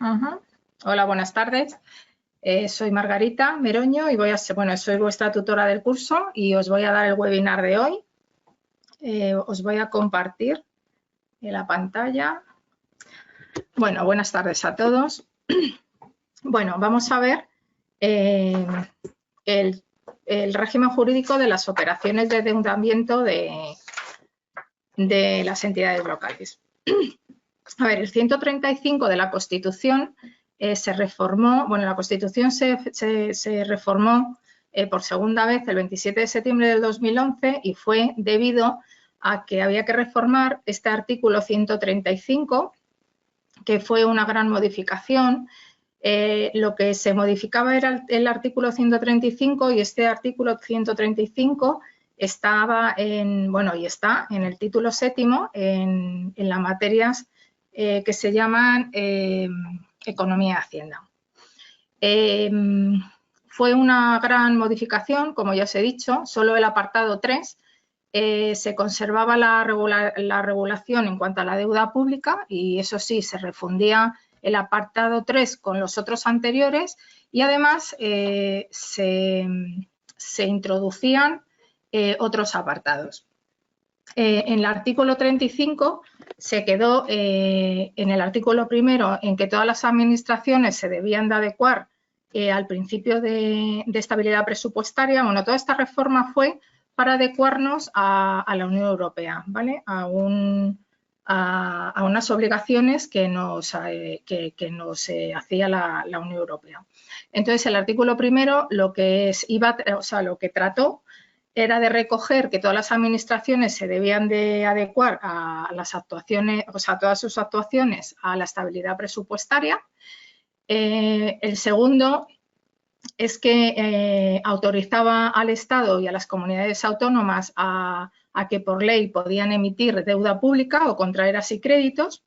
Ajá. Hola, buenas tardes. Soy Margarita Meroño y soy vuestra tutora del curso y os voy a dar el webinar de hoy. Os voy a compartir en la pantalla. Bueno, buenas tardes a todos. Bueno, vamos a ver el régimen jurídico de las operaciones de endeudamiento de las entidades locales. A ver, el 135 de la Constitución se reformó, la Constitución se reformó por segunda vez el 27 de septiembre del 2011 y fue debido a que había que reformar este artículo 135, que fue una gran modificación. Lo que se modificaba era el artículo 135 y este artículo 135 estaba y está en el título séptimo en las materias que se llaman Economía y Hacienda. Fue una gran modificación, como ya os he dicho, solo el apartado 3 se conservaba la regulación en cuanto a la deuda pública y eso sí, se refundía el apartado 3 con los otros anteriores y además se introducían otros apartados. En el artículo 35 se quedó en el artículo primero en que todas las administraciones se debían de adecuar al principio de estabilidad presupuestaria. Bueno, toda esta reforma fue para adecuarnos a la Unión Europea, ¿vale? A unas obligaciones que nos hacía la Unión Europea. Entonces, el artículo primero lo que trató era de recoger que todas las administraciones se debían de adecuar a las actuaciones, a todas sus actuaciones a la estabilidad presupuestaria. El segundo es que autorizaba al Estado y a las comunidades autónomas a que por ley podían emitir deuda pública o contraer así créditos.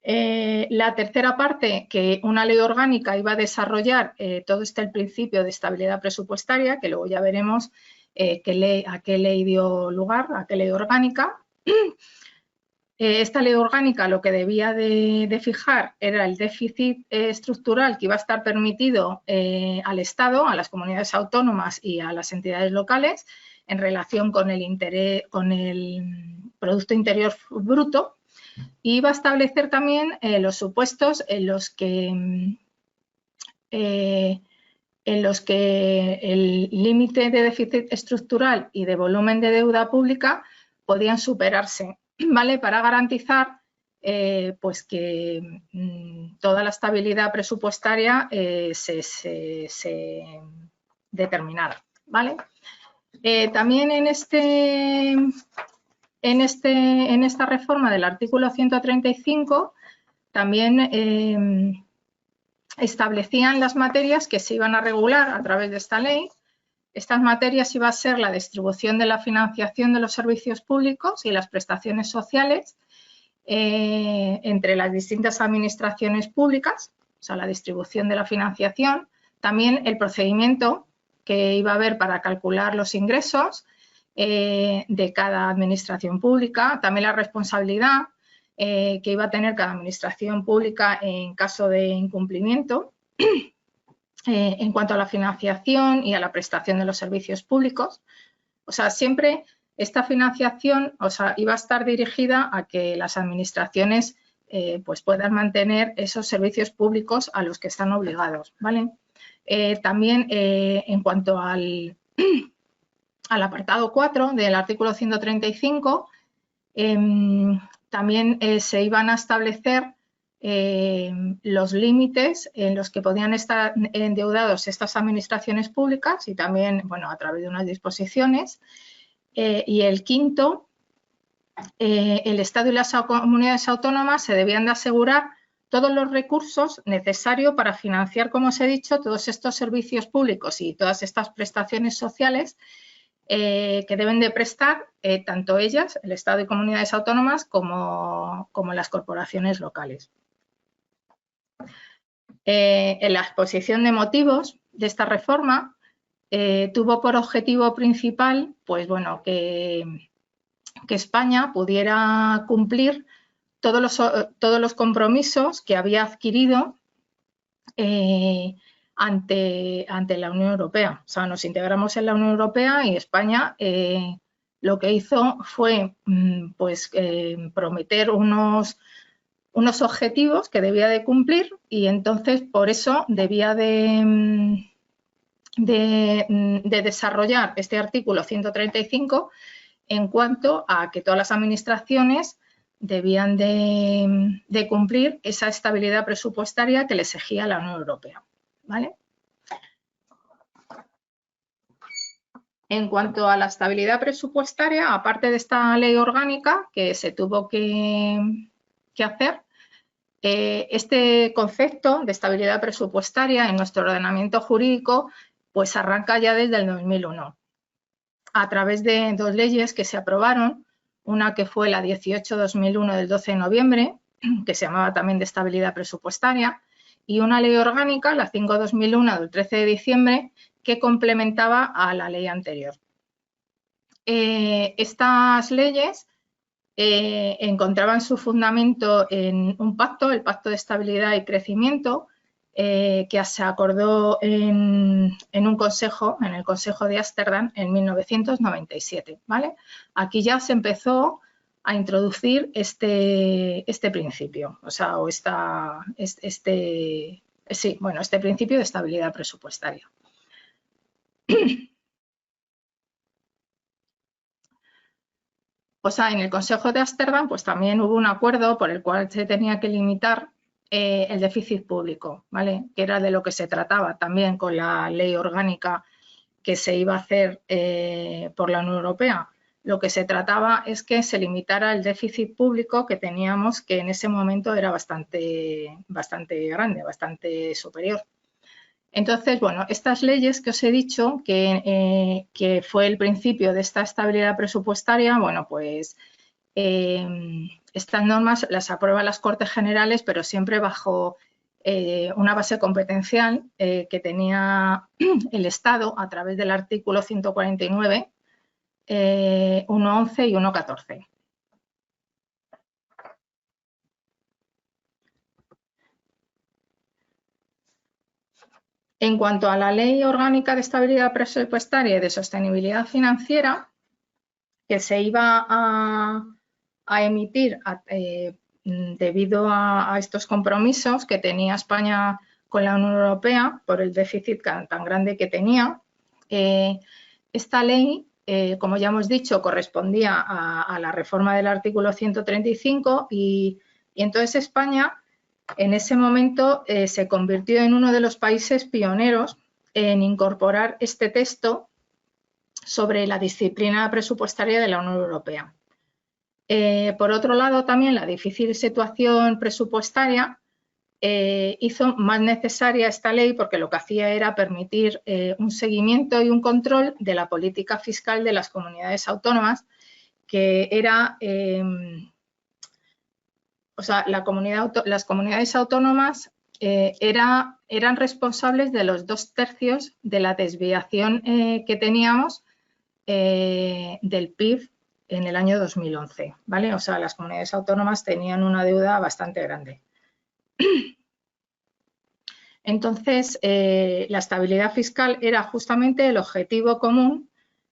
La tercera parte, que una ley orgánica iba a desarrollar todo el principio de estabilidad presupuestaria, que luego ya veremos a qué ley dio lugar, a qué ley orgánica. Esta ley orgánica lo que debía de fijar era el déficit estructural que iba a estar permitido al Estado, a las comunidades autónomas y a las entidades locales en relación con el Producto Interior Bruto. Y iba a establecer también los supuestos en los que el límite de déficit estructural y de volumen de deuda pública podían superarse, ¿vale? Para garantizar pues que toda la estabilidad presupuestaria se determinara, ¿vale? También en esta reforma del artículo 135 también establecían las materias que se iban a regular a través de esta ley. Estas materias iba a ser la distribución de la financiación de los servicios públicos y las prestaciones sociales entre las distintas administraciones públicas, o sea, la distribución de la financiación, también el procedimiento que iba a haber para calcular los ingresos de cada administración pública, también la responsabilidad que iba a tener cada administración pública en caso de incumplimiento en cuanto a la financiación y a la prestación de los servicios públicos. O sea, siempre esta financiación iba a estar dirigida a que las administraciones pues puedan mantener esos servicios públicos a los que están obligados, ¿vale? También en cuanto al apartado 4 del artículo 135, también se iban a establecer los límites en los que podían estar endeudados estas administraciones públicas y también, bueno, a través de unas disposiciones. Y el quinto, el Estado y las comunidades autónomas se debían de asegurar todos los recursos necesarios para financiar, como os he dicho, todos estos servicios públicos y todas estas prestaciones sociales que deben de prestar tanto ellas, el Estado y comunidades autónomas, como las corporaciones locales. En la exposición de motivos de esta reforma tuvo por objetivo principal, pues bueno, que España pudiera cumplir todos los compromisos que había adquirido ante la Unión Europea. O sea, nos integramos en la Unión Europea y España lo que hizo fue pues, prometer unos objetivos que debía de cumplir y entonces por eso debía de desarrollar este artículo 135 en cuanto a que todas las administraciones debían de cumplir esa estabilidad presupuestaria que le exigía la Unión Europea, ¿vale? En cuanto a la estabilidad presupuestaria, aparte de esta ley orgánica que se tuvo que hacer, este concepto de estabilidad presupuestaria en nuestro ordenamiento jurídico pues arranca ya desde el 2001 a través de dos leyes que se aprobaron, una que fue la 18/2001 del 12 de noviembre, que se llamaba también de estabilidad presupuestaria, y una ley orgánica, la 5/2001 del 13 de diciembre, que complementaba a la ley anterior. Estas leyes encontraban su fundamento en un pacto, el Pacto de Estabilidad y Crecimiento, que se acordó en un consejo, en el Consejo de Ámsterdam, en 1997, ¿vale? Aquí ya se empezó a introducir este principio, o sea, este principio de estabilidad presupuestaria. O sea, en el Consejo de Ámsterdam pues también hubo un acuerdo por el cual se tenía que limitar el déficit público, ¿vale? Que era de lo que se trataba también con la ley orgánica que se iba a hacer por la Unión Europea. Lo que se trataba es que se limitara el déficit público que teníamos, que en ese momento era bastante grande, bastante superior. Entonces, bueno, estas leyes que os he dicho, que fue el principio de esta estabilidad presupuestaria, bueno, pues estas normas las aprueban las Cortes Generales, pero siempre bajo una base competencial que tenía el Estado a través del artículo 149, 1.11 y 1.14. En cuanto a la Ley Orgánica de Estabilidad Presupuestaria y de Sostenibilidad Financiera, que se iba a emitir debido a estos compromisos que tenía España con la Unión Europea por el déficit tan grande que tenía, esta ley, como ya hemos dicho, correspondía a la reforma del artículo 135 y entonces España en ese momento se convirtió en uno de los países pioneros en incorporar este texto sobre la disciplina presupuestaria de la Unión Europea. Por otro lado, también la difícil situación presupuestaria hizo más necesaria esta ley porque lo que hacía era permitir un seguimiento y un control de la política fiscal de las comunidades autónomas, que era... O sea, las comunidades autónomas eran responsables de los 2/3 de la desviación que teníamos del PIB en el año 2011, ¿vale? O sea, las comunidades autónomas tenían una deuda bastante grande. Entonces, la estabilidad fiscal era justamente el objetivo común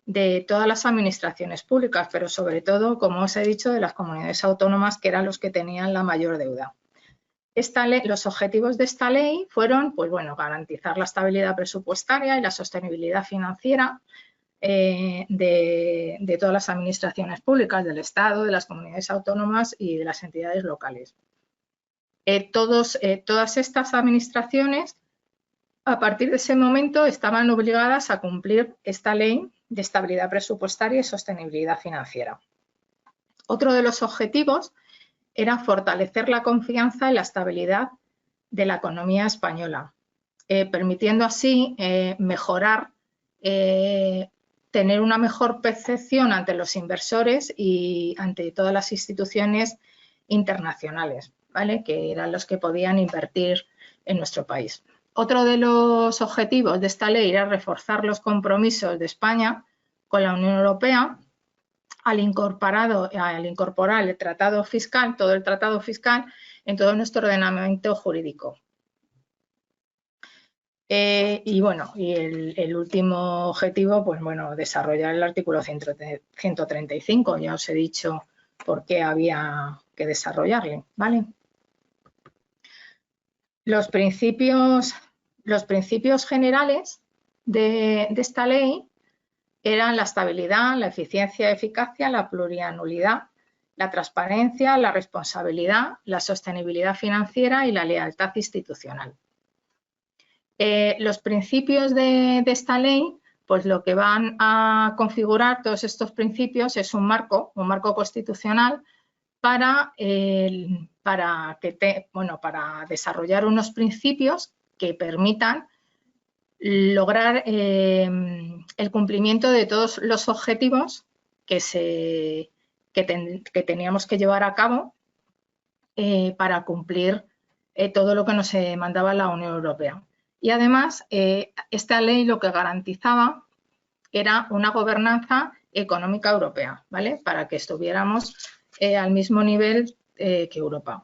de todas las administraciones públicas, pero sobre todo, como os he dicho, de las comunidades autónomas, que eran los que tenían la mayor deuda. Los objetivos de esta ley fueron, pues bueno, garantizar la estabilidad presupuestaria y la sostenibilidad financiera de todas las administraciones públicas, del Estado, de las comunidades autónomas y de las entidades locales. Todas estas administraciones, a partir de ese momento, estaban obligadas a cumplir esta ley de estabilidad presupuestaria y sostenibilidad financiera. Otro de los objetivos era fortalecer la confianza en la estabilidad de la economía española, permitiendo así mejorar, tener una mejor percepción ante los inversores y ante todas las instituciones internacionales, ¿vale? Que eran los que podían invertir en nuestro país. Otro de los objetivos de esta ley era reforzar los compromisos de España con la Unión Europea al incorporar el tratado fiscal, todo el tratado fiscal, en todo nuestro ordenamiento jurídico. Y bueno, y el último objetivo, pues bueno, desarrollar el artículo 135. Ya os he dicho por qué había que desarrollarle, ¿vale? Los principios generales de esta ley eran la estabilidad, la eficiencia, eficacia, la plurianualidad, la transparencia, la responsabilidad, la sostenibilidad financiera y la lealtad institucional. Los principios de esta ley, pues lo que van a configurar todos estos principios es un marco constitucional para desarrollar unos principios que permitan lograr el cumplimiento de todos los objetivos que teníamos que llevar a cabo para cumplir todo lo que nos mandaba la Unión Europea. Y además, esta ley lo que garantizaba era una gobernanza económica europea, ¿vale? Para que estuviéramos al mismo nivel que Europa.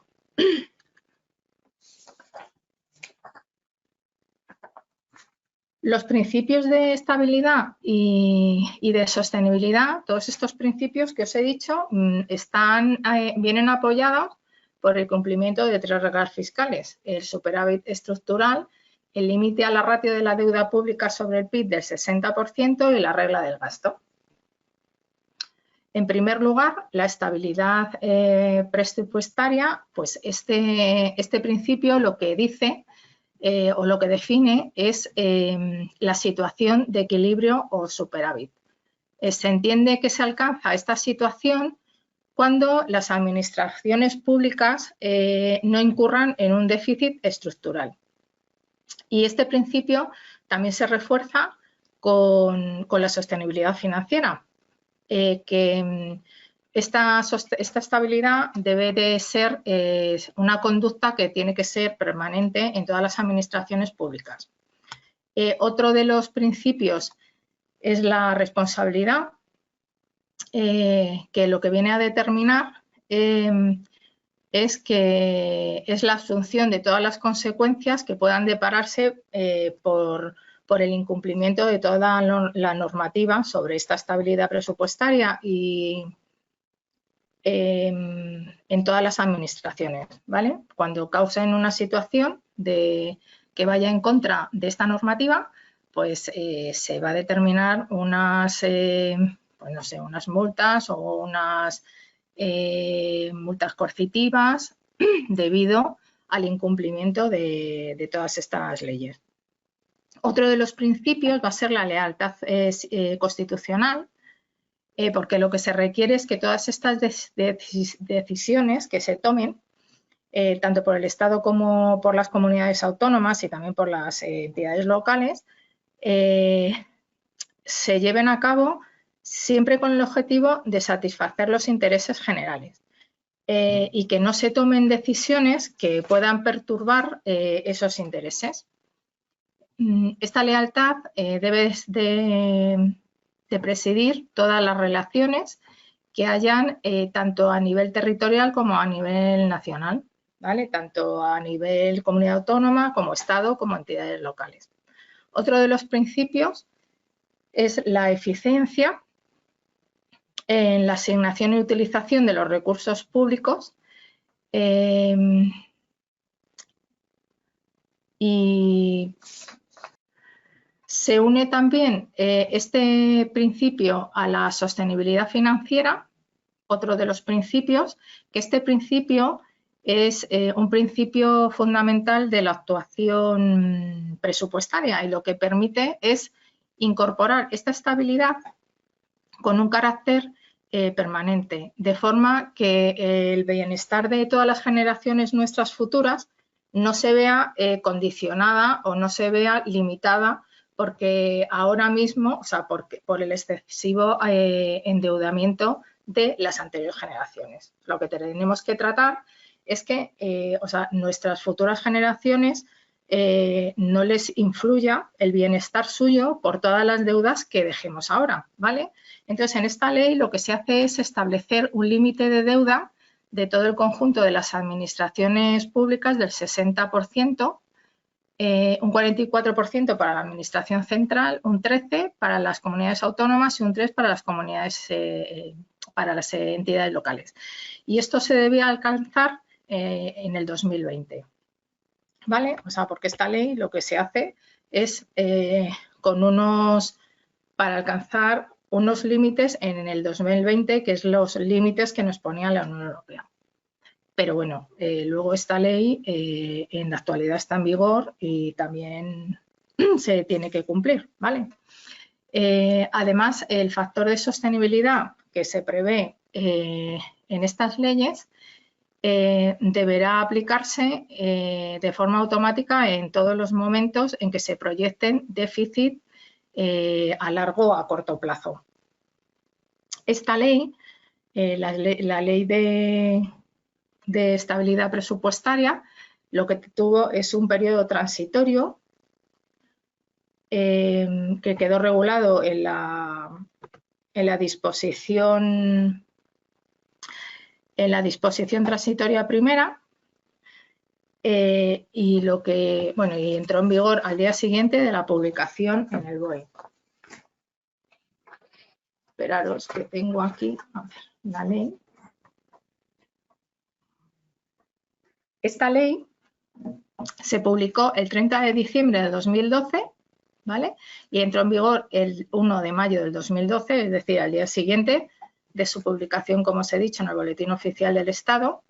Los principios de estabilidad y de sostenibilidad, todos estos principios que os he dicho, vienen apoyados por el cumplimiento de 3 reglas fiscales: el superávit estructural, el límite a la ratio de la deuda pública sobre el PIB del 60% y la regla del gasto. En primer lugar, la estabilidad presupuestaria, pues este principio lo que dice o lo que define es la situación de equilibrio o superávit. Se entiende que se alcanza esta situación cuando las administraciones públicas no incurran en un déficit estructural. Y este principio también se refuerza con la sostenibilidad financiera, que esta estabilidad debe de ser una conducta que tiene que ser permanente en todas las administraciones públicas. Otro de los principios es la responsabilidad, que lo que viene a determinar es que es la asunción de todas las consecuencias que puedan depararse por el incumplimiento de toda la normativa sobre esta estabilidad presupuestaria y en todas las administraciones, ¿vale? Cuando causen una situación que vaya en contra de esta normativa, pues se va a determinar unas, pues no sé, unas multas o unas multas coercitivas debido al incumplimiento de todas estas leyes. Otro de los principios va a ser la lealtad constitucional, porque lo que se requiere es que todas estas decisiones que se tomen, tanto por el Estado como por las comunidades autónomas y también por las entidades locales, se lleven a cabo siempre con el objetivo de satisfacer los intereses generales y que no se tomen decisiones que puedan perturbar esos intereses. Esta lealtad debe de presidir todas las relaciones que hayan tanto a nivel territorial como a nivel nacional, ¿vale? Tanto a nivel comunidad autónoma como Estado como entidades locales. Otro de los principios es la eficiencia en la asignación y utilización de los recursos públicos y se une también este principio a la sostenibilidad financiera, otro de los principios, que este principio es un principio fundamental de la actuación presupuestaria y lo que permite es incorporar esta estabilidad con un carácter permanente, de forma que el bienestar de todas las generaciones nuestras futuras no se vea condicionada o no se vea limitada porque ahora mismo, o sea, por el excesivo endeudamiento de las anteriores generaciones. Lo que tenemos que tratar es que nuestras futuras generaciones no les influya el bienestar suyo por todas las deudas que dejemos ahora, ¿vale? Entonces, en esta ley lo que se hace es establecer un límite de deuda de todo el conjunto de las administraciones públicas del 60%, un 44% para la administración central, un 13% para las comunidades autónomas y un 3% para las comunidades, para las entidades locales. Y esto se debía alcanzar en el 2020, ¿vale? O sea, porque esta ley lo que se hace es para alcanzar unos límites en el 2020, que es los límites que nos ponía la Unión Europea. Pero bueno, luego esta ley en la actualidad está en vigor y también se tiene que cumplir, ¿vale? Además, el factor de sostenibilidad que se prevé en estas leyes deberá aplicarse de forma automática en todos los momentos en que se proyecten déficit a largo o a corto plazo. Esta ley, la ley de estabilidad presupuestaria, lo que tuvo es un periodo transitorio que quedó regulado en la disposición transitoria primera y y entró en vigor al día siguiente de la publicación en el BOE. Esperaros que tengo aquí la ley. Esta ley se publicó el 30 de diciembre de 2012, ¿vale? Y entró en vigor el 1 de mayo del 2012, es decir, al día siguiente de su publicación, como os he dicho, en el Boletín Oficial del Estado,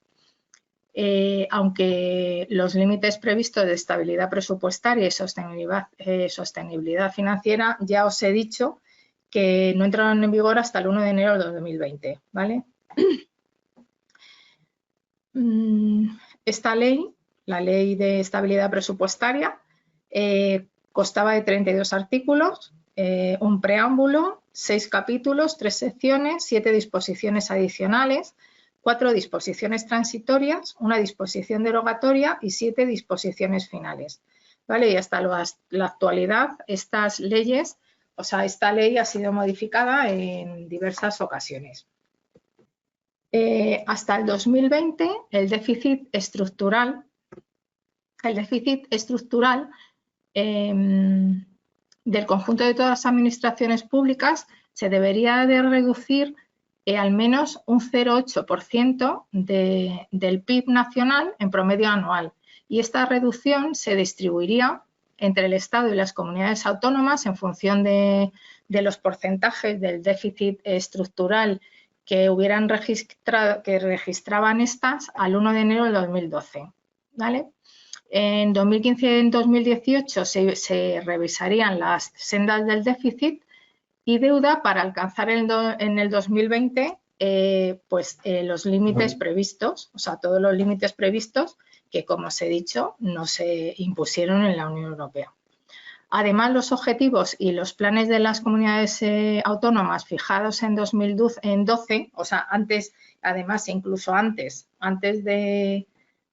aunque los límites previstos de estabilidad presupuestaria y sostenibilidad financiera, ya os he dicho que no entraron en vigor hasta el 1 de enero de 2020, ¿vale? Esta ley, la Ley de Estabilidad Presupuestaria, constaba de 32 artículos, un preámbulo, 6 capítulos, 3 secciones, 7 disposiciones adicionales, 4 disposiciones transitorias, una disposición derogatoria y 7 disposiciones finales, ¿vale? Y hasta la actualidad, estas leyes, esta ley ha sido modificada en diversas ocasiones. Hasta el 2020, el déficit estructural del conjunto de todas las administraciones públicas se debería de reducir al menos un 0,8% del PIB nacional en promedio anual. Y esta reducción se distribuiría entre el Estado y las comunidades autónomas en función de los porcentajes del déficit estructural que registraban estas al 1 de enero de 2012, ¿vale? En 2015 y en 2018 se revisarían las sendas del déficit y deuda para alcanzar en el 2020 los límites previstos, todos los límites previstos que, como os he dicho, no se impusieron en la Unión Europea. Además, los objetivos y los planes de las comunidades autónomas fijados en 2012, antes, además, incluso antes de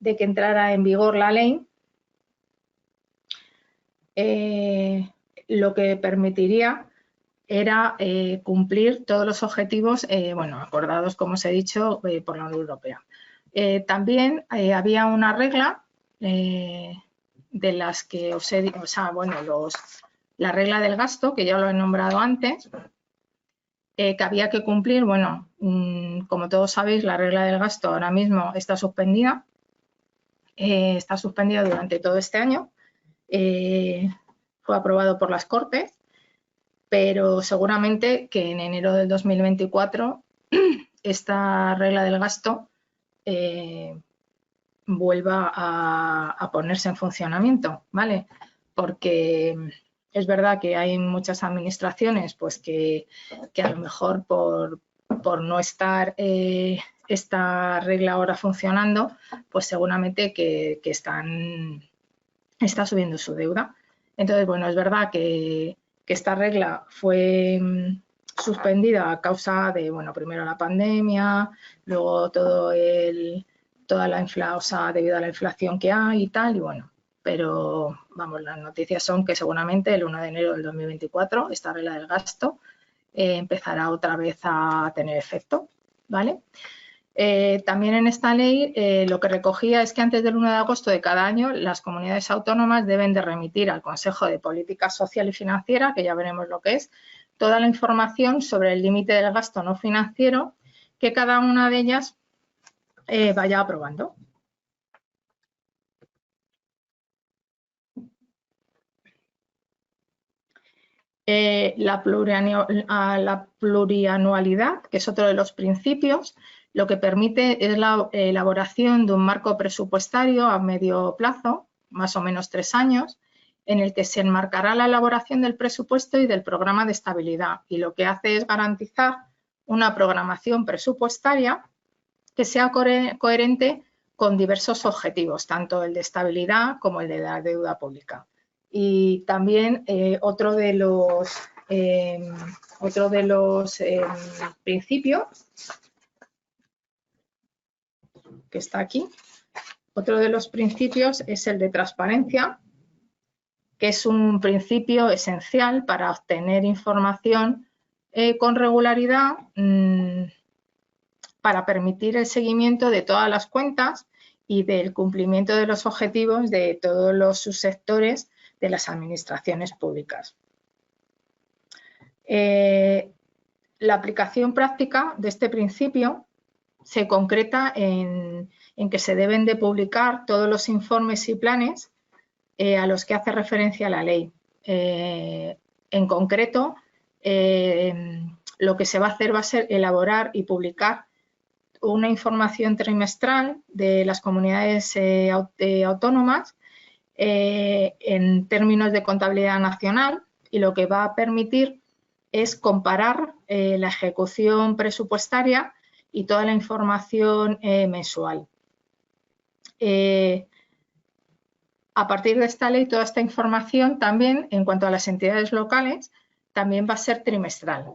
que entrara en vigor la ley, lo que permitiría era cumplir todos los objetivos acordados, como os he dicho, por la Unión Europea. También había una regla de las que os he dicho, la regla del gasto, que ya lo he nombrado antes, que había que cumplir. Como todos sabéis, la regla del gasto ahora mismo está suspendida durante todo este año. Fue aprobado por las Cortes, pero seguramente que en enero del 2024 esta regla del gasto vuelva a ponerse en funcionamiento, ¿vale? Porque es verdad que hay muchas administraciones que a lo mejor por no estar esta regla ahora funcionando, pues seguramente que está subiendo su deuda. Entonces, es verdad que esta regla fue suspendida a causa de, primero la pandemia, luego debido a la inflación que hay y tal, pero vamos, las noticias son que seguramente el 1 de enero del 2024 esta regla del gasto empezará otra vez a tener efecto, ¿vale? También en esta ley lo que recogía es que antes del 1 de agosto de cada año las comunidades autónomas deben de remitir al Consejo de Política Social y Financiera, que ya veremos lo que es, toda la información sobre el límite del gasto no financiero que cada una de ellas vaya aprobando. La plurianualidad, que es otro de los principios, lo que permite es la elaboración de un marco presupuestario a medio plazo, más o menos 3 años, en el que se enmarcará la elaboración del presupuesto y del programa de estabilidad. Y lo que hace es garantizar una programación presupuestaria que sea coherente con diversos objetivos, tanto el de estabilidad como el de la deuda pública. Y también otro de los principios que está aquí, otro de los principios es el de transparencia, que es un principio esencial para obtener información con regularidad para permitir el seguimiento de todas las cuentas y del cumplimiento de los objetivos de todos los subsectores de las administraciones públicas. La aplicación práctica de este principio se concreta en que se deben de publicar todos los informes y planes a los que hace referencia la ley. En concreto, lo que se va a hacer va a ser elaborar y publicar una información trimestral de las comunidades autónomas en términos de contabilidad nacional, y lo que va a permitir es comparar la ejecución presupuestaria y toda la información mensual. A partir de esta ley, toda esta información también, en cuanto a las entidades locales, también va a ser trimestral.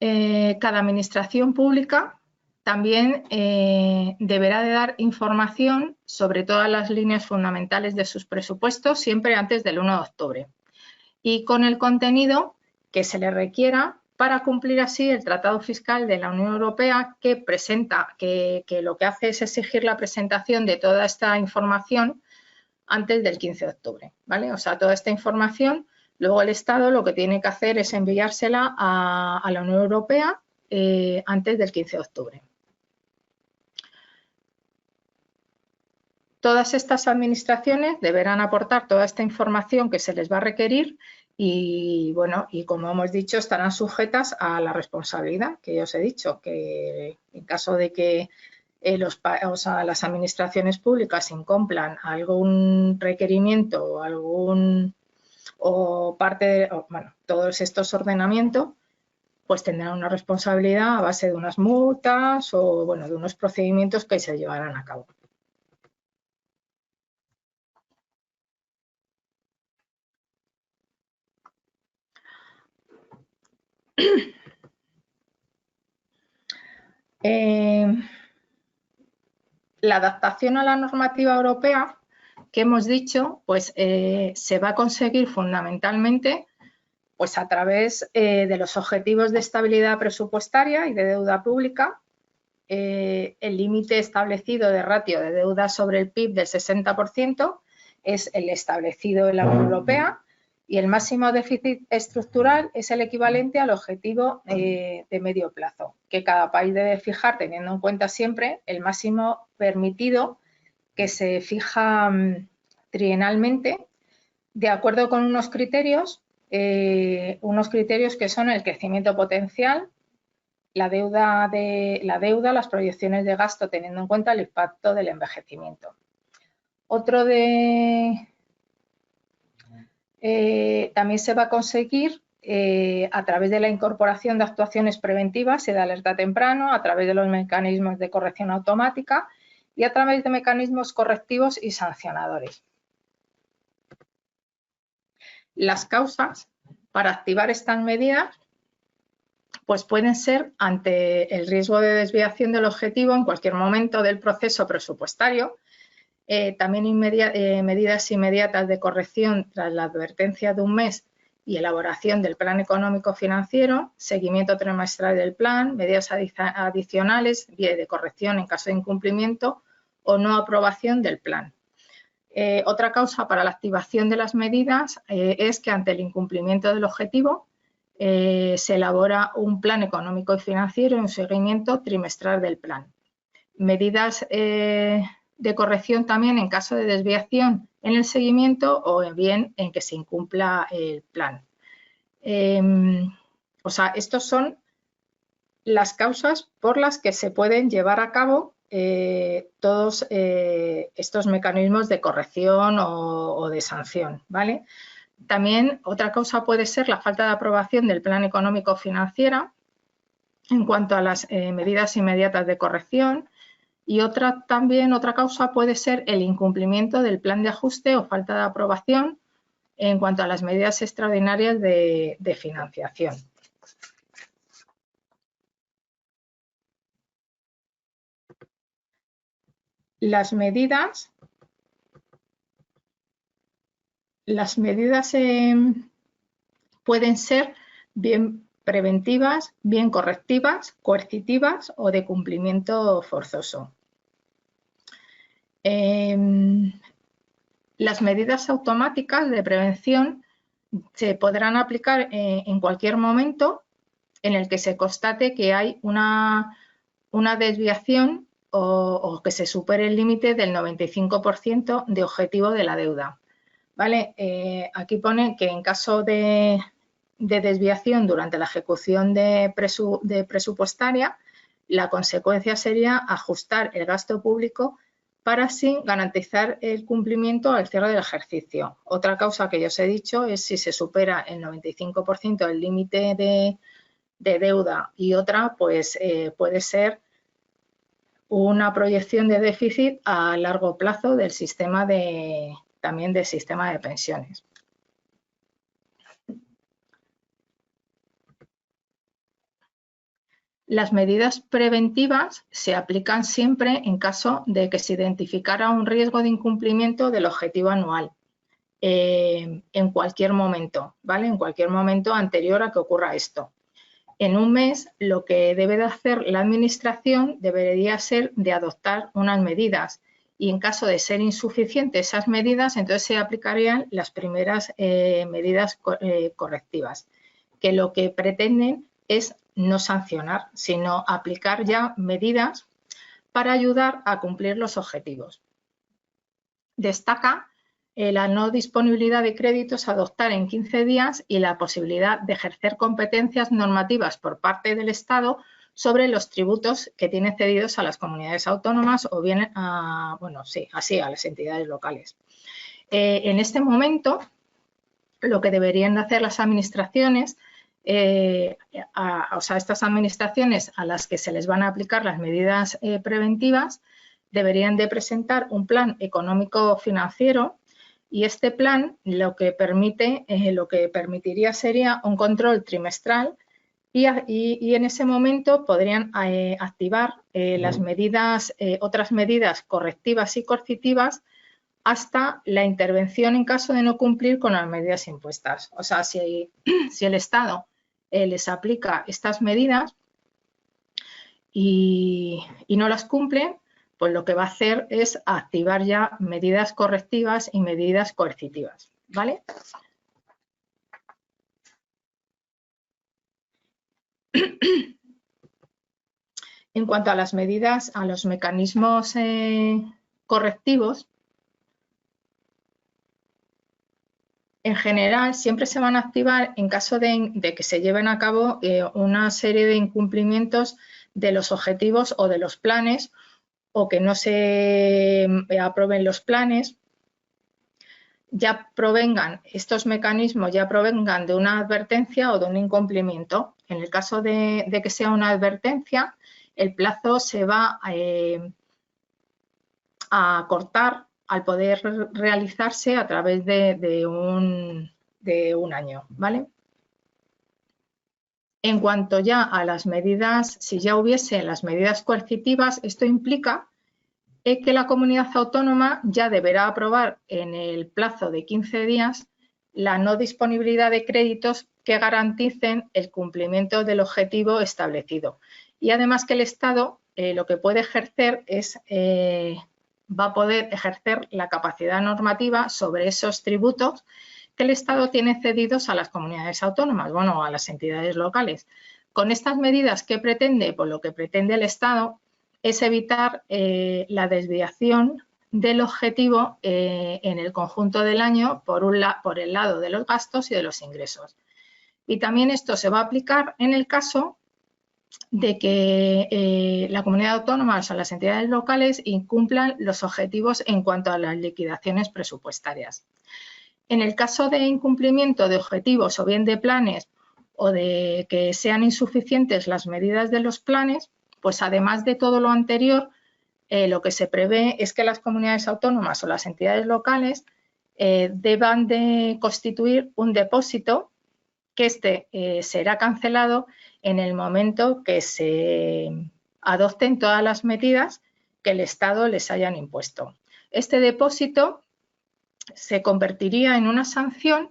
Cada administración pública también deberá de dar información sobre todas las líneas fundamentales de sus presupuestos siempre antes del 1 de octubre y con el contenido que se le requiera para cumplir así el Tratado Fiscal de la Unión Europea, que lo que hace es exigir la presentación de toda esta información antes del 15 de octubre, ¿vale? O sea, toda esta información, luego el Estado lo que tiene que hacer es enviársela a la Unión Europea antes del 15 de octubre. Todas estas administraciones deberán aportar toda esta información que se les va a requerir y, bueno, y como hemos dicho, estarán sujetas a la responsabilidad que ya os he dicho, que en caso de que las administraciones públicas incumplan algún requerimiento o todos estos ordenamientos, pues tendrán una responsabilidad a base de unas multas o, bueno, de unos procedimientos que se llevarán a cabo. La adaptación a la normativa europea que hemos dicho, pues se va a conseguir fundamentalmente pues a través de los objetivos de estabilidad presupuestaria y de deuda pública, el límite establecido de ratio de deuda sobre el PIB del 60% es el establecido en la Unión Europea y el máximo déficit estructural es el equivalente al objetivo de medio plazo, que cada país debe fijar teniendo en cuenta siempre el máximo permitido que se fija trienalmente de acuerdo con unos criterios que son el crecimiento potencial, la deuda, las proyecciones de gasto teniendo en cuenta el impacto del envejecimiento. También se va a conseguir a través de la incorporación de actuaciones preventivas y de alerta temprano, a través de los mecanismos de corrección automática y a través de mecanismos correctivos y sancionadores. Las causas para activar estas medidas pues pueden ser ante el riesgo de desviación del objetivo en cualquier momento del proceso presupuestario, También medidas inmediatas de corrección tras la advertencia de un mes y elaboración del plan económico financiero, seguimiento trimestral del plan, medidas adicionales de corrección en caso de incumplimiento o no aprobación del plan. Otra causa para la activación de las medidas es que ante el incumplimiento del objetivo se elabora un plan económico y financiero y un seguimiento trimestral del plan. Medidas de corrección también en caso de desviación en el seguimiento o bien en que se incumpla el plan. O sea, estos son las causas por las que se pueden llevar a cabo todos estos mecanismos de corrección o de sanción, ¿vale? También otra causa puede ser la falta de aprobación del plan económico financiero en cuanto a las medidas inmediatas de corrección. Y otra causa puede ser el incumplimiento del plan de ajuste o falta de aprobación en cuanto a las medidas extraordinarias de financiación. Las medidas pueden ser bien preventivas, bien correctivas, coercitivas o de cumplimiento forzoso. Las medidas automáticas de prevención se podrán aplicar en cualquier momento en el que se constate que hay una desviación o que se supere el límite del 95% de objetivo de la deuda. ¿Vale? Aquí pone que en caso de desviación durante la ejecución de presupuestaria, la consecuencia sería ajustar el gasto público para así garantizar el cumplimiento al cierre del ejercicio. Otra causa que yo os he dicho es si se supera el 95% del límite de deuda y otra pues puede ser una proyección de déficit a largo plazo del sistema también del sistema de pensiones. Las medidas preventivas se aplican siempre en caso de que se identificara un riesgo de incumplimiento del objetivo anual en cualquier momento, ¿vale? En cualquier momento anterior a que ocurra esto. En un mes, lo que debe de hacer la Administración debería ser de adoptar unas medidas y en caso de ser insuficientes esas medidas, entonces se aplicarían las primeras medidas correctivas, que lo que pretenden es no sancionar, sino aplicar ya medidas para ayudar a cumplir los objetivos. Destaca la no disponibilidad de créditos a adoptar en 15 días y la posibilidad de ejercer competencias normativas por parte del Estado sobre los tributos que tiene cedidos a las comunidades autónomas o bien a las entidades locales. En este momento, lo que deberían hacer las administraciones, estas administraciones a las que se les van a aplicar las medidas preventivas, deberían de presentar un plan económico financiero y este plan lo que permitiría sería un control trimestral y en ese momento podrían activar las medidas, otras medidas correctivas y coercitivas hasta la intervención en caso de no cumplir con las medidas impuestas. O sea, si el Estado les aplica estas medidas y no las cumple, pues lo que va a hacer es activar ya medidas correctivas y medidas coercitivas, ¿vale? En cuanto a las medidas, a los mecanismos correctivos, en general siempre se van a activar en caso de que se lleven a cabo una serie de incumplimientos de los objetivos o de los planes o que no se aprueben los planes, estos mecanismos ya provengan de una advertencia o de un incumplimiento. En el caso de que sea una advertencia, el plazo se va a cortar al poder realizarse a través de un año, ¿vale? En cuanto ya a las medidas, si ya hubiese las medidas coercitivas, esto implica que la comunidad autónoma ya deberá aprobar en el plazo de 15 días la no disponibilidad de créditos que garanticen el cumplimiento del objetivo establecido. Y además que el Estado lo que puede ejercer es, va a poder ejercer la capacidad normativa sobre esos tributos que el Estado tiene cedidos a las comunidades autónomas, bueno, a las entidades locales. Con estas medidas, ¿qué pretende? Pues lo que pretende el Estado es evitar la desviación del objetivo en el conjunto del año por el lado de los gastos y de los ingresos. Y también esto se va a aplicar en el caso de que la comunidad autónoma, o sea, las entidades locales, incumplan los objetivos en cuanto a las liquidaciones presupuestarias. En el caso de incumplimiento de objetivos o bien de planes o de que sean insuficientes las medidas de los planes, pues además de todo lo anterior, lo que se prevé es que las comunidades autónomas o las entidades locales deban de constituir un depósito que será cancelado en el momento que se adopten todas las medidas que el Estado les hayan impuesto. Este depósito se convertiría en una sanción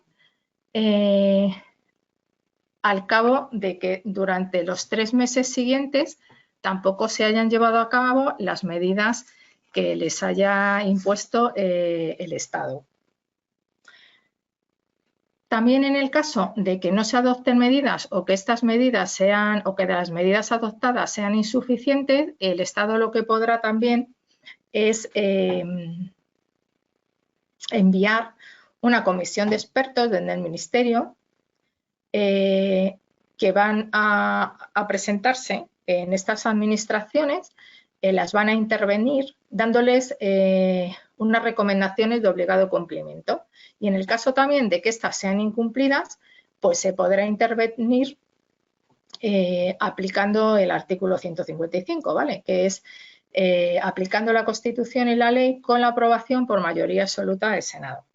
al cabo de que durante los 3 meses siguientes tampoco se hayan llevado a cabo las medidas que les haya impuesto el Estado. También en el caso de que no se adopten medidas o que estas medidas sean o que las medidas adoptadas sean insuficientes, el Estado lo que podrá también es enviar una comisión de expertos desde el Ministerio que van a presentarse en estas administraciones, las van a intervenir dándoles unas recomendaciones de obligado cumplimiento. Y en el caso también de que estas sean incumplidas, pues se podrá intervenir aplicando el artículo 155, ¿vale? Que es aplicando la Constitución y la ley con la aprobación por mayoría absoluta del Senado.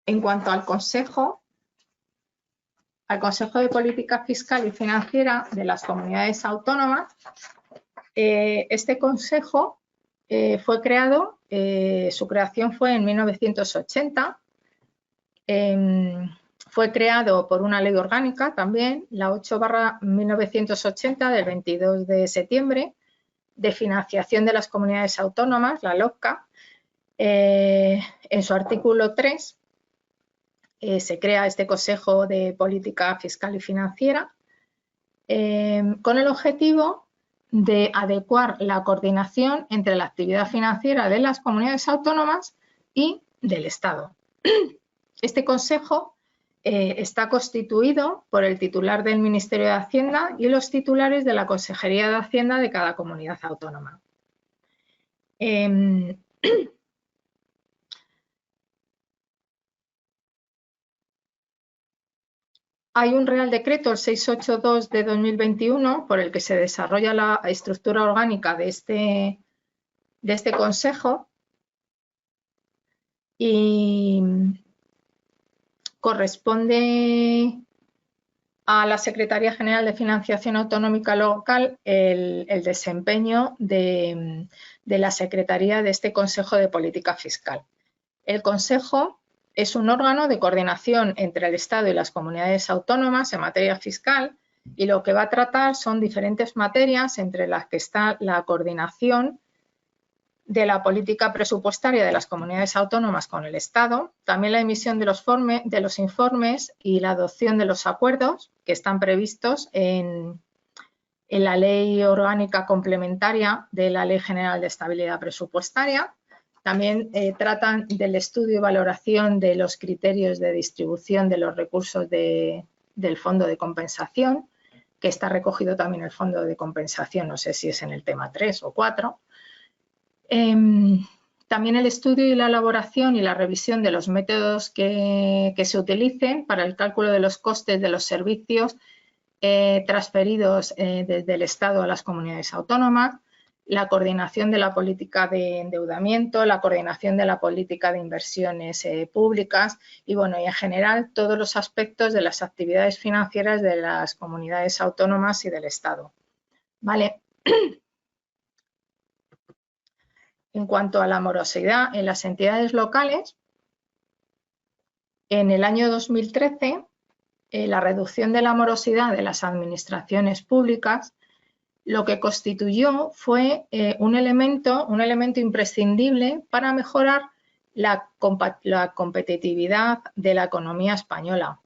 En cuanto al Consejo de Política Fiscal y Financiera de las Comunidades Autónomas, este Consejo fue creado, su creación fue en 1980, fue creado por una ley orgánica también, la 8/1980 del 22 de septiembre, de financiación de las comunidades autónomas, la LOCCA. En su artículo 3 se crea este Consejo de Política Fiscal y Financiera con el objetivo de adecuar la coordinación entre la actividad financiera de las comunidades autónomas y del Estado. Este Consejo está constituido por el titular del Ministerio de Hacienda y los titulares de la Consejería de Hacienda de cada comunidad autónoma. Hay un Real Decreto, el 682 de 2021, por el que se desarrolla la estructura orgánica de este Consejo y corresponde a la Secretaría General de Financiación Autonómica Local el desempeño de la Secretaría de este Consejo de Política Fiscal. El Consejo es un órgano de coordinación entre el Estado y las comunidades autónomas en materia fiscal y lo que va a tratar son diferentes materias entre las que está la coordinación de la política presupuestaria de las comunidades autónomas con el Estado, también la emisión de los informes y la adopción de los acuerdos que están previstos en la Ley Orgánica Complementaria de la Ley General de Estabilidad Presupuestaria. También tratan del estudio y valoración de los criterios de distribución de los recursos del Fondo de Compensación, que está recogido también el Fondo de Compensación, no sé si es en el tema 3 o 4. También el estudio y la elaboración y la revisión de los métodos que se utilicen para el cálculo de los costes de los servicios transferidos desde el Estado a las comunidades autónomas, la coordinación de la política de endeudamiento, la coordinación de la política de inversiones públicas y, bueno, y en general todos los aspectos de las actividades financieras de las comunidades autónomas y del Estado. ¿Vale? En cuanto a la morosidad en las entidades locales, en el año 2013, la reducción de la morosidad de las administraciones públicas lo que constituyó fue un elemento imprescindible para mejorar la competitividad de la economía española.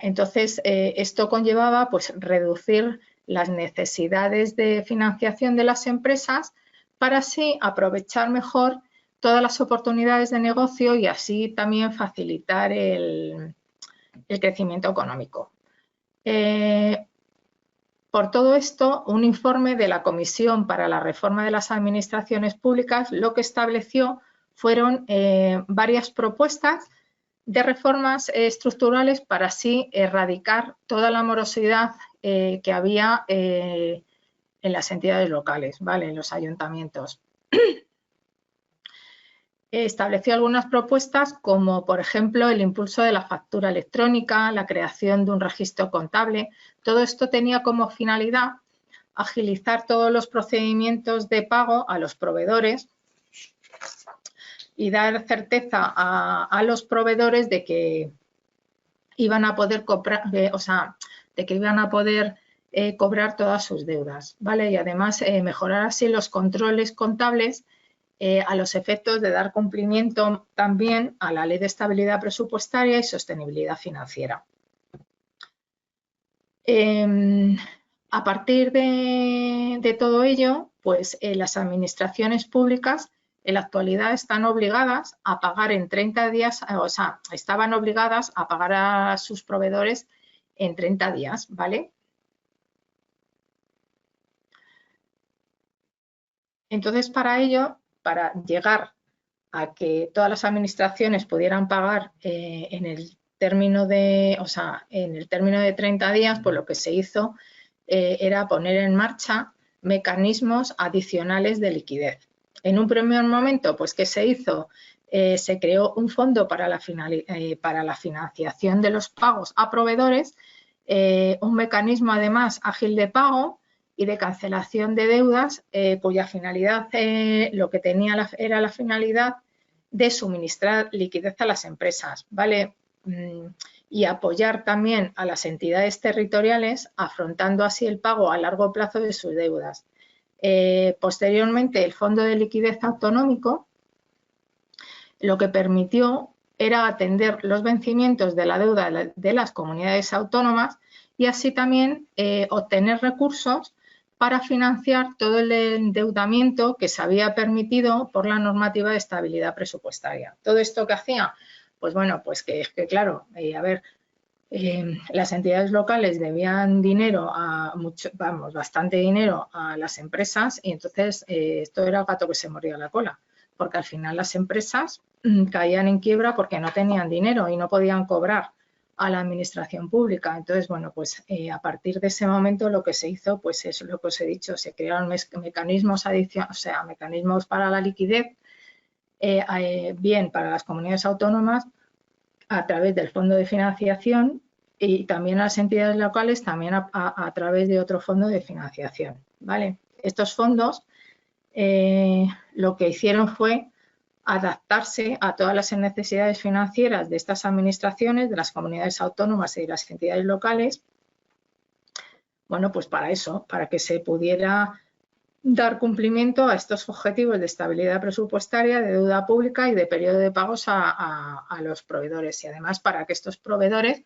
Entonces, esto conllevaba pues, reducir las necesidades de financiación de las empresas para así aprovechar mejor todas las oportunidades de negocio y así también facilitar el crecimiento económico. Por todo esto, un informe de la Comisión para la Reforma de las Administraciones Públicas lo que estableció fueron varias propuestas de reformas estructurales para así erradicar toda la morosidad que había en las entidades locales, ¿vale? En los ayuntamientos. Estableció algunas propuestas como, por ejemplo, el impulso de la factura electrónica, la creación de un registro contable. Todo esto tenía como finalidad agilizar todos los procedimientos de pago a los proveedores y dar certeza a los proveedores de que iban a poder cobrar, cobrar todas sus deudas, ¿vale? Y además mejorar así los controles contables a los efectos de dar cumplimiento también a la Ley de Estabilidad Presupuestaria y Sostenibilidad Financiera. A partir de todo ello, pues las administraciones públicas en la actualidad están obligadas a pagar en 30 días, estaban obligadas a pagar a sus proveedores en 30 días, ¿vale? Entonces, para ello, para llegar a que todas las administraciones pudieran pagar en el término de 30 días, pues lo que se hizo era poner en marcha mecanismos adicionales de liquidez. En un primer momento, pues, ¿qué se hizo? Se creó un fondo para la financiación de los pagos a proveedores, un mecanismo además ágil de pago y de cancelación de deudas, cuya finalidad lo que tenía era la finalidad de suministrar liquidez a las empresas, ¿vale? Y apoyar también a las entidades territoriales, afrontando así el pago a largo plazo de sus deudas. Posteriormente, el Fondo de Liquidez Autonómico lo que permitió era atender los vencimientos de la deuda de las comunidades autónomas y así también obtener recursos para financiar todo el endeudamiento que se había permitido por la normativa de estabilidad presupuestaria. ¿Todo esto qué hacía? Pues bueno, pues que claro, las entidades locales debían dinero bastante dinero a las empresas y entonces esto era el gato que se mordía la cola, porque al final las empresas caían en quiebra porque no tenían dinero y no podían cobrar a la administración pública. Entonces, bueno, pues a partir de ese momento lo que se hizo, pues es lo que os he dicho, se crearon mecanismos mecanismos para la liquidez, bien para las comunidades autónomas a través del fondo de financiación y también a las entidades locales también a través de otro fondo de financiación, ¿vale? Estos fondos lo que hicieron fue adaptarse a todas las necesidades financieras de estas administraciones, de las comunidades autónomas y de las entidades locales. Bueno, pues para eso, para que se pudiera dar cumplimiento a estos objetivos de estabilidad presupuestaria, de deuda pública y de periodo de pagos a los proveedores. Y además para que estos proveedores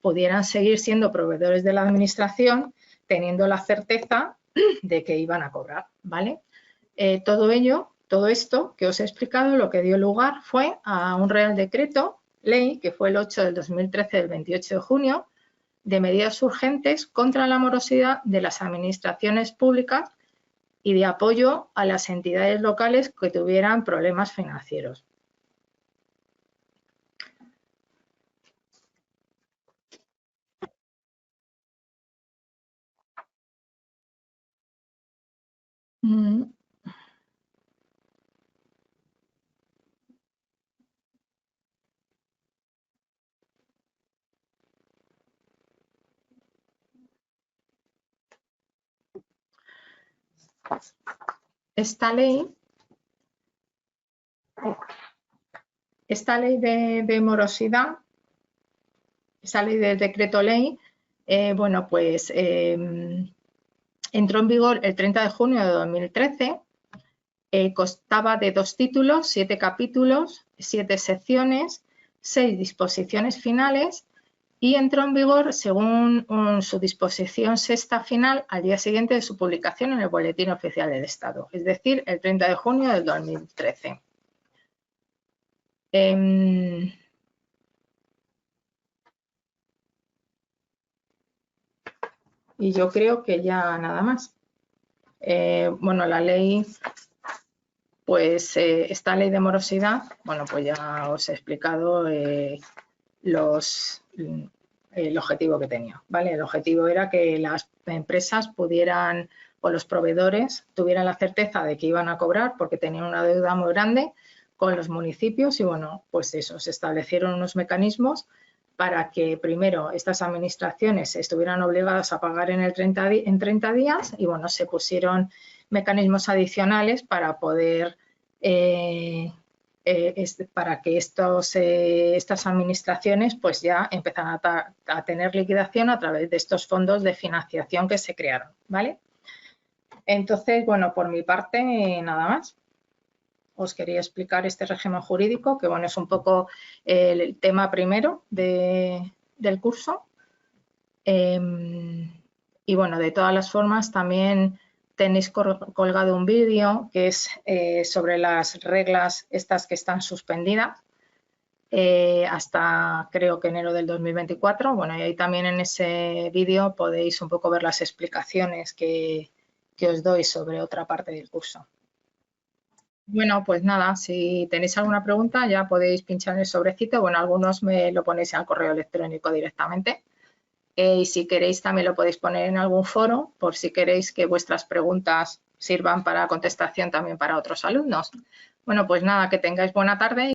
pudieran seguir siendo proveedores de la administración teniendo la certeza de que iban a cobrar, ¿vale? Todo esto que os he explicado, lo que dio lugar fue a un Real Decreto Ley, que fue el 8 del 2013 del 28 de junio, de medidas urgentes contra la morosidad de las administraciones públicas y de apoyo a las entidades locales que tuvieran problemas financieros. Esta ley de morosidad, esa ley del decreto ley, bueno, pues entró en vigor el 30 de junio de 2013, constaba de 2 títulos, 7 capítulos, 7 secciones, 6 disposiciones finales y entró en vigor según su disposición sexta final al día siguiente de su publicación en el Boletín Oficial del Estado, es decir, el 30 de junio del 2013. Y yo creo que ya nada más. Bueno, la ley, pues esta ley de morosidad, bueno, pues ya os he explicado el objetivo que tenía, ¿vale? El objetivo era que las empresas pudieran, o los proveedores, tuvieran la certeza de que iban a cobrar porque tenían una deuda muy grande con los municipios y, bueno, pues eso, se establecieron unos mecanismos para que primero estas administraciones estuvieran obligadas a pagar en 30 días y, bueno, se pusieron mecanismos adicionales para poder para que estas administraciones pues ya empezaran a tener liquidación a través de estos fondos de financiación que se crearon, ¿vale? Entonces, bueno, por mi parte, nada más. Os quería explicar este régimen jurídico, que bueno, es un poco el tema primero del curso. Y bueno, de todas las formas, también tenéis colgado un vídeo que es sobre las reglas estas que están suspendidas hasta creo que enero del 2024. Bueno, y ahí también en ese vídeo podéis un poco ver las explicaciones que os doy sobre otra parte del curso. Bueno, pues nada, si tenéis alguna pregunta ya podéis pinchar en el sobrecito. Bueno, algunos me lo ponéis al correo electrónico directamente. Y si queréis también lo podéis poner en algún foro por si queréis que vuestras preguntas sirvan para contestación también para otros alumnos. Bueno, pues nada, que tengáis buena tarde.